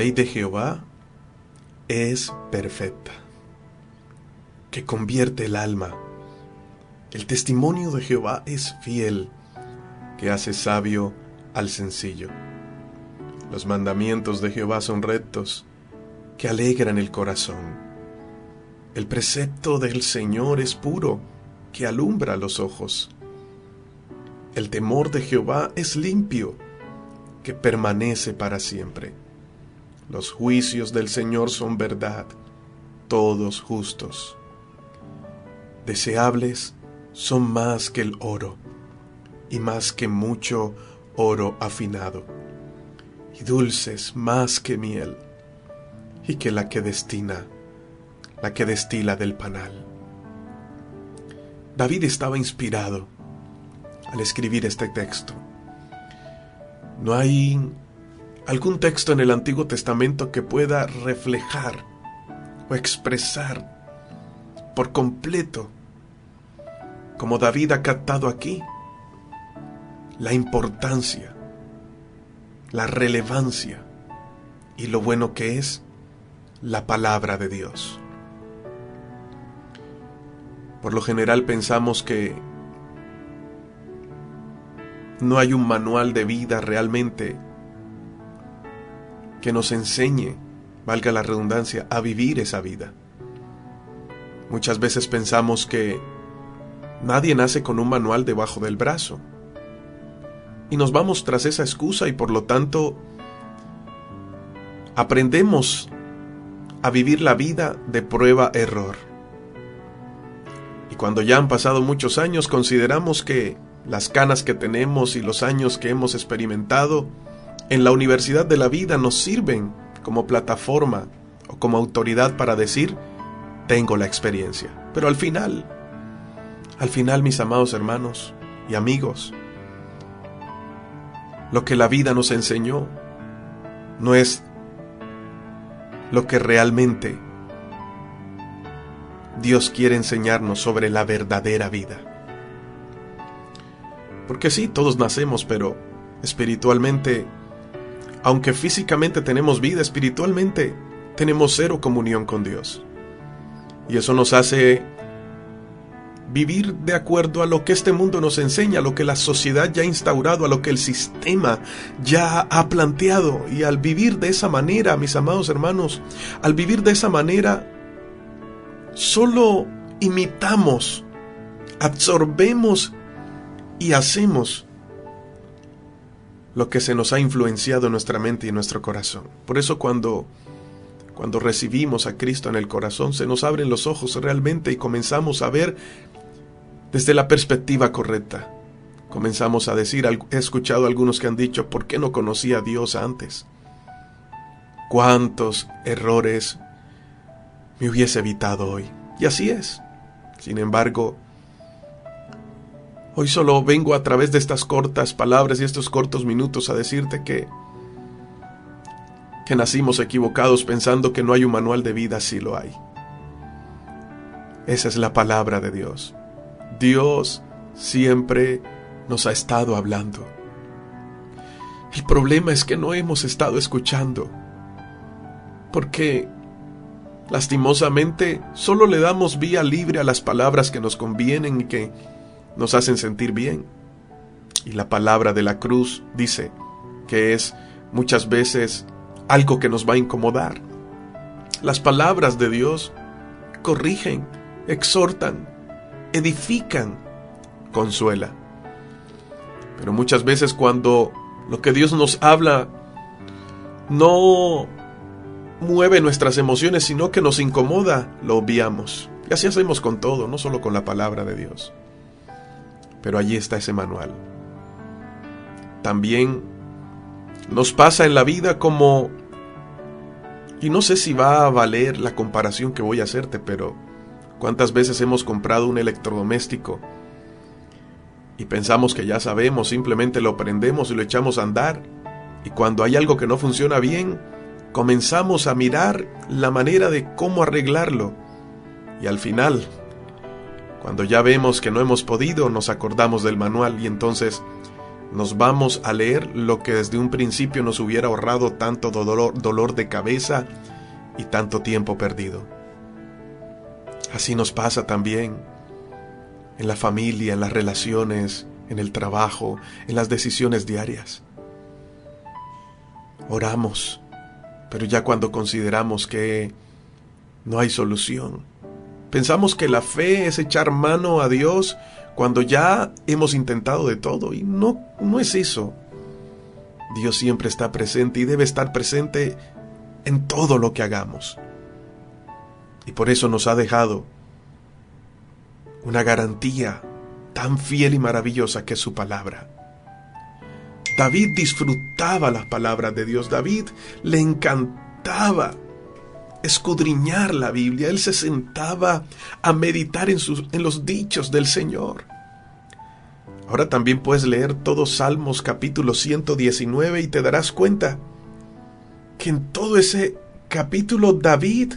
ley de Jehová es perfecta, que convierte el alma. El testimonio de Jehová es fiel, que hace sabio al sencillo. Los mandamientos de Jehová son rectos, que alegran el corazón. El precepto del Señor es puro, que alumbra los ojos. El temor de Jehová es limpio, que permanece para siempre. Los juicios del Señor son verdad, todos justos. Deseables son más que el oro, y más que mucho oro afinado, y dulces más que miel, y que la que destila del panal. David estaba inspirado al escribir este texto. No hay algún texto en el Antiguo Testamento que pueda reflejar o expresar por completo, como David ha captado aquí, la importancia, la relevancia y lo bueno que es la palabra de Dios. Por lo general pensamos que no hay un manual de vida realmente que nos enseñe, valga la redundancia, a vivir esa vida. Muchas veces pensamos que nadie nace con un manual debajo del brazo. Y nos vamos tras esa excusa y por lo tanto aprendemos a vivir la vida de prueba-error. Y cuando ya han pasado muchos años consideramos que las canas que tenemos y los años que hemos experimentado en la universidad de la vida nos sirven como plataforma o como autoridad para decir, tengo la experiencia. Pero al final, mis amados hermanos y amigos, lo que la vida nos enseñó no es lo que realmente Dios quiere enseñarnos sobre la verdadera vida. Porque sí, todos nacemos, pero espiritualmente, aunque físicamente tenemos vida, espiritualmente tenemos cero comunión con Dios. Y eso nos hace vivir de acuerdo a lo que este mundo nos enseña, a lo que la sociedad ya ha instaurado, a lo que el sistema ya ha planteado. Y al vivir de esa manera, mis amados hermanos, al vivir de esa manera, solo imitamos, absorbemos y hacemos lo que se nos ha influenciado en nuestra mente y en nuestro corazón. Por eso cuando recibimos a Cristo en el corazón, se nos abren los ojos realmente y comenzamos a ver desde la perspectiva correcta. Comenzamos a decir, he escuchado a algunos que han dicho, ¿por qué no conocía a Dios antes? ¿Cuántos errores me hubiese evitado hoy? Y así es. Sin embargo, hoy solo vengo a través de estas cortas palabras y estos cortos minutos a decirte que nacimos equivocados pensando que no hay un manual de vida. Sí lo hay. Esa es la palabra de Dios. Dios siempre nos ha estado hablando. El problema es que no hemos estado escuchando, porque lastimosamente solo le damos vía libre a las palabras que nos convienen y que nos hacen sentir bien. Y la palabra de la cruz dice que es muchas veces algo que nos va a incomodar. Las palabras de Dios corrigen, exhortan, edifican, consuela. Pero muchas veces cuando lo que Dios nos habla no mueve nuestras emociones, sino que nos incomoda, lo obviamos. Y así hacemos con todo, no solo con la palabra de Dios. Pero allí está ese manual. También nos pasa en la vida como, y no sé si va a valer la comparación que voy a hacerte, pero ¿cuántas veces hemos comprado un electrodoméstico y pensamos que ya sabemos, simplemente lo prendemos y lo echamos a andar? Y cuando hay algo que no funciona bien, comenzamos a mirar la manera de cómo arreglarlo. Y al final, cuando ya vemos que no hemos podido, nos acordamos del manual y entonces nos vamos a leer lo que desde un principio nos hubiera ahorrado tanto dolor de cabeza y tanto tiempo perdido. Así nos pasa también en la familia, en las relaciones, en el trabajo, en las decisiones diarias. Oramos, pero ya cuando consideramos que no hay solución, pensamos que la fe es echar mano a Dios cuando ya hemos intentado de todo, y no es eso. Dios siempre está presente y debe estar presente en todo lo que hagamos. Y por eso nos ha dejado una garantía tan fiel y maravillosa que es su palabra. David disfrutaba las palabras de Dios. David le encantaba escudriñar la Biblia. Él se sentaba a meditar en los dichos del Señor. Ahora también puedes leer todo Salmos capítulo 119 y te darás cuenta que en todo ese capítulo David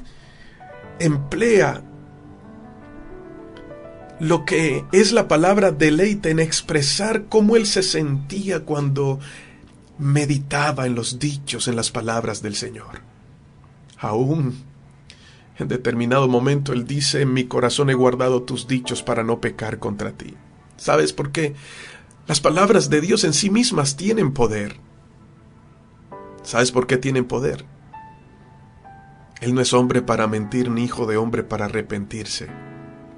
emplea lo que es la palabra deleite en expresar cómo él se sentía cuando meditaba en los dichos, en las palabras del Señor. Aún en determinado momento él dice: en mi corazón he guardado tus dichos para no pecar contra ti. ¿Sabes por qué? Las palabras de Dios en sí mismas tienen poder. ¿Sabes por qué tienen poder? Él no es hombre para mentir, ni hijo de hombre para arrepentirse,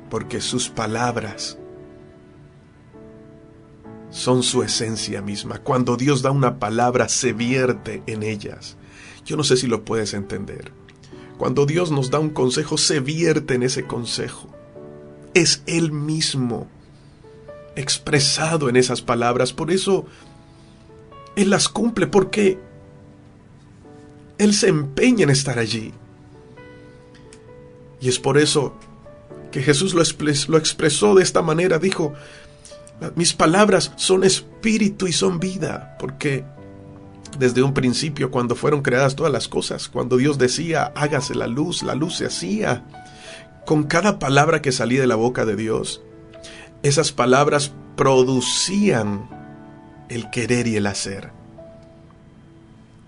porque sus palabras son su esencia misma. Cuando Dios da una palabra, se vierte en ellas. Yo no sé si lo puedes entender. Cuando Dios nos da un consejo, se vierte en ese consejo. Es Él mismo expresado en esas palabras. Por eso Él las cumple, porque Él se empeña en estar allí. Y es por eso que Jesús lo expresó de esta manera. Dijo: mis palabras son espíritu y son vida. Porque desde un principio, cuando fueron creadas todas las cosas, cuando Dios decía hágase la luz se hacía. Con cada palabra que salía de la boca de Dios, esas palabras producían el querer y el hacer.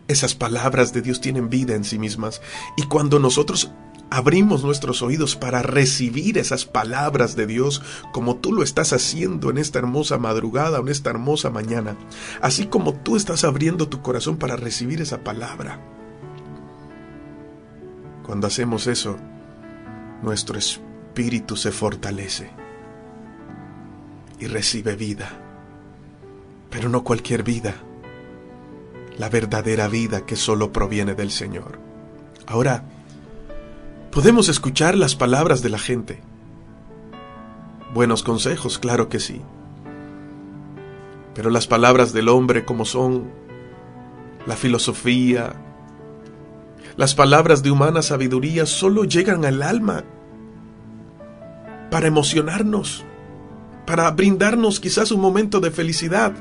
Esas palabras de Dios tienen vida en sí mismas. Y cuando nosotros abrimos nuestros oídos para recibir esas palabras de Dios, como tú lo estás haciendo en esta hermosa madrugada o en esta hermosa mañana, así como tú estás abriendo tu corazón para recibir esa palabra, cuando hacemos eso, nuestro espíritu se fortalece y recibe vida. Pero no cualquier vida, la verdadera vida que solo proviene del Señor. Ahora, podemos escuchar las palabras de la gente. Buenos consejos, claro que sí. Pero las palabras del hombre, como son la filosofía, las palabras de humana sabiduría, solo llegan al alma para emocionarnos, para brindarnos quizás un momento de felicidad.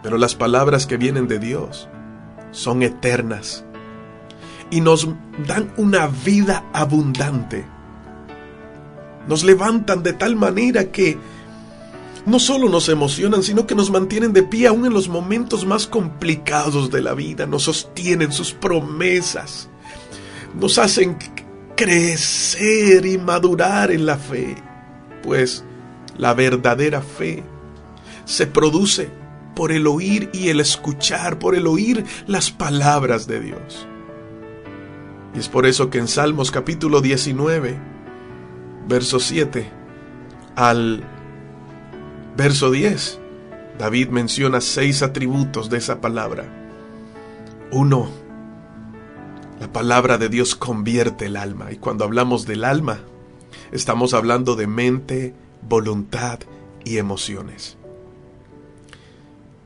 Pero las palabras que vienen de Dios son eternas y nos dan una vida abundante. Nos levantan de tal manera que no solo nos emocionan, sino que nos mantienen de pie aún en los momentos más complicados de la vida. Nos sostienen sus promesas, nos hacen crecer y madurar en la fe, pues la verdadera fe se produce por el oír y el escuchar, por el oír las palabras de Dios. Y es por eso que en Salmos capítulo 19, verso 7 al verso 10, David menciona 6 atributos de esa palabra. 1, la palabra de Dios convierte el alma. Y cuando hablamos del alma, estamos hablando de mente, voluntad y emociones.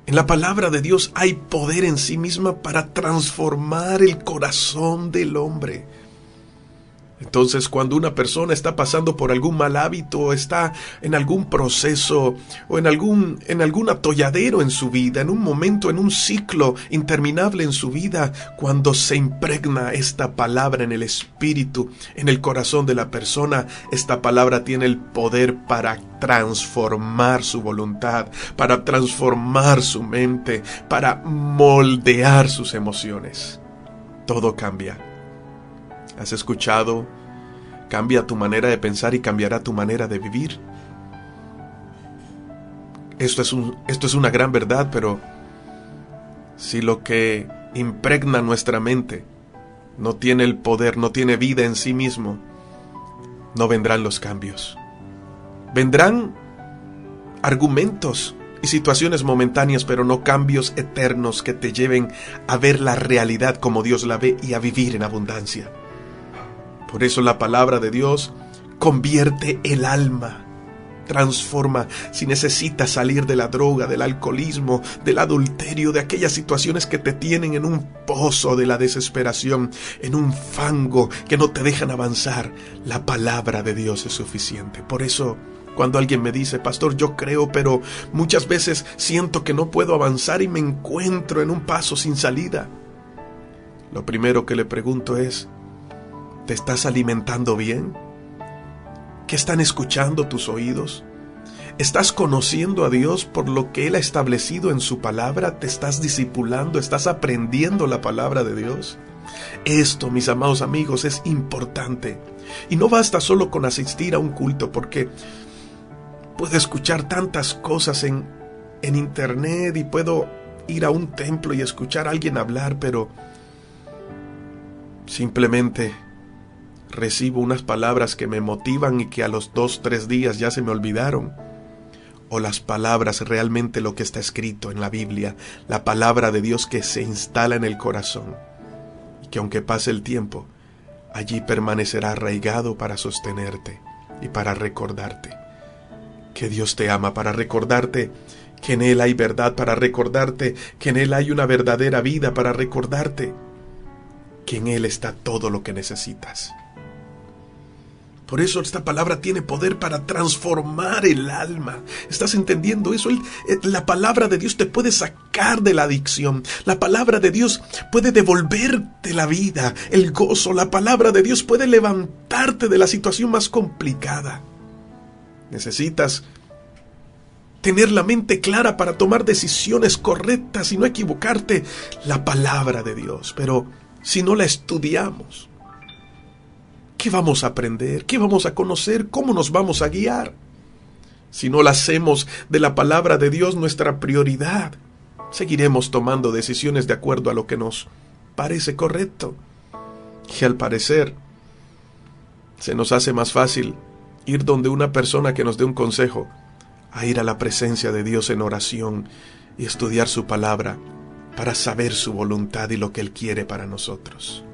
En la palabra de Dios hay poder en sí misma para transformar el corazón del hombre. Entonces, cuando una persona está pasando por algún mal hábito, o está en algún proceso, o en algún atolladero en su vida, en un momento, en un ciclo interminable en su vida, cuando se impregna esta palabra en el espíritu, en el corazón de la persona, esta palabra tiene el poder para transformar su voluntad, para transformar su mente, para moldear sus emociones. Todo cambia. ¿Has escuchado? Cambia tu manera de pensar y cambiará tu manera de vivir. Esto es una gran verdad, pero si lo que impregna nuestra mente no tiene el poder, no tiene vida en sí mismo, no vendrán los cambios. Vendrán argumentos y situaciones momentáneas, pero no cambios eternos que te lleven a ver la realidad como Dios la ve y a vivir en abundancia. Por eso la palabra de Dios convierte el alma, transforma. Si necesitas salir de la droga, del alcoholismo, del adulterio, de aquellas situaciones que te tienen en un pozo de la desesperación, en un fango que no te dejan avanzar, la palabra de Dios es suficiente. Por eso, cuando alguien me dice, pastor, yo creo, pero muchas veces siento que no puedo avanzar y me encuentro en un paso sin salida, lo primero que le pregunto es, ¿te estás alimentando bien? ¿Qué están escuchando tus oídos? ¿Estás conociendo a Dios por lo que Él ha establecido en su palabra? ¿Te estás discipulando? ¿Estás aprendiendo la palabra de Dios? Esto, mis amados amigos, es importante. Y no basta solo con asistir a un culto, porque puedo escuchar tantas cosas en internet y puedo ir a un templo y escuchar a alguien hablar, pero simplemente recibo unas palabras que me motivan y que a los 2-3 días ya se me olvidaron. O las palabras, realmente lo que está escrito en la Biblia, la palabra de Dios que se instala en el corazón y que aunque pase el tiempo, allí permanecerá arraigado para sostenerte y para recordarte que Dios te ama, para recordarte que en Él hay verdad, para recordarte que en Él hay una verdadera vida, para recordarte que en Él está todo lo que necesitas. Por eso esta palabra tiene poder para transformar el alma. ¿Estás entendiendo eso? La palabra de Dios te puede sacar de la adicción. La palabra de Dios puede devolverte la vida, el gozo. La palabra de Dios puede levantarte de la situación más complicada. Necesitas tener la mente clara para tomar decisiones correctas y no equivocarte. La palabra de Dios. Pero si no la estudiamos, ¿qué vamos a aprender? ¿Qué vamos a conocer? ¿Cómo nos vamos a guiar? Si no la hacemos de la palabra de Dios nuestra prioridad, seguiremos tomando decisiones de acuerdo a lo que nos parece correcto. Y al parecer, se nos hace más fácil ir donde una persona que nos dé un consejo, a ir a la presencia de Dios en oración y estudiar su palabra para saber su voluntad y lo que Él quiere para nosotros.